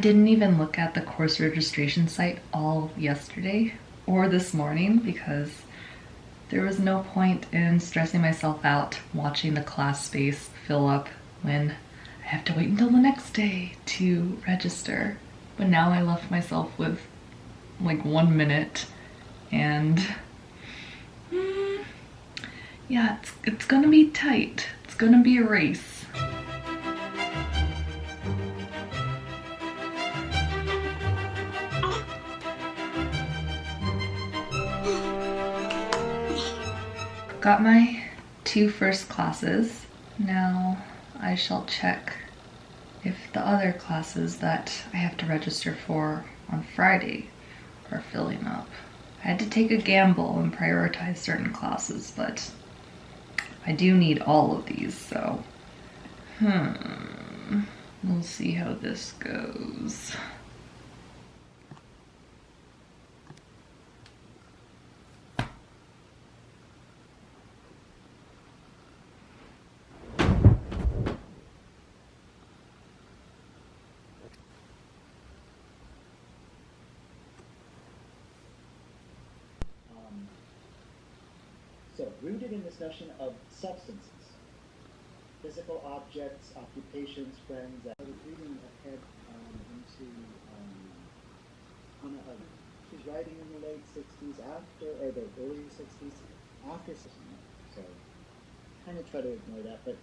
didn't even look at the course registration site all yesterday or this morning because there was no point in stressing myself out watching the class space fill up when I have to wait until the next day to register. But now I left myself with like 1 minute and yeah, it's gonna be tight. It's gonna be a race. Got my 2 first classes. Now I shall check if the other classes that I have to register for on Friday are filling up. I had to take a gamble and prioritize certain classes, but I do need all of these, so we'll see how this goes. So, rooted in this notion of substances, physical objects, occupations, friends. I was reading ahead into Hannah Arendt. She's writing in the late 60s or the early 60s, after 60s. So, kind of try to ignore that, but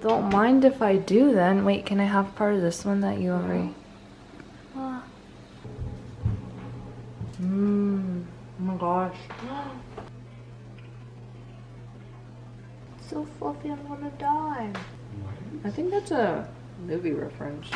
Don't mind if I do then. Wait, can I have part of this one that you already... Oh my gosh. It's so fluffy, I'm gonna die. I think that's a movie reference.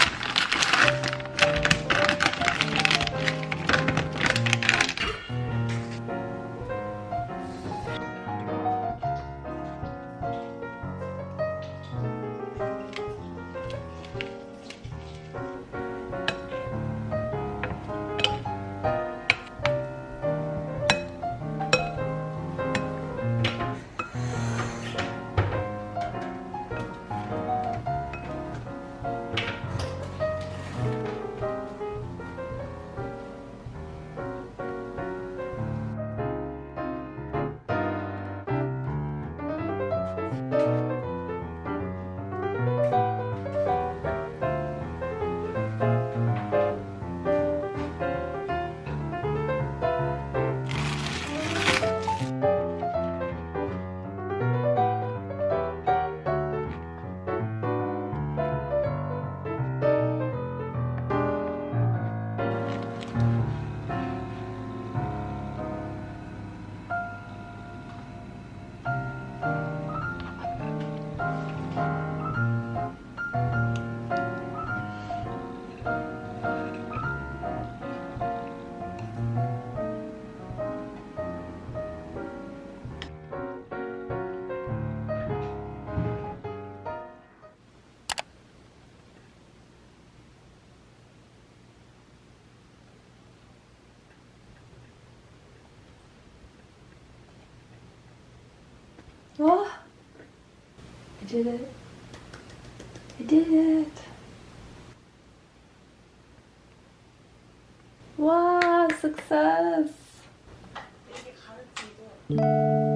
Oh, I did it. I did it. Wow, success. 이게 가르치고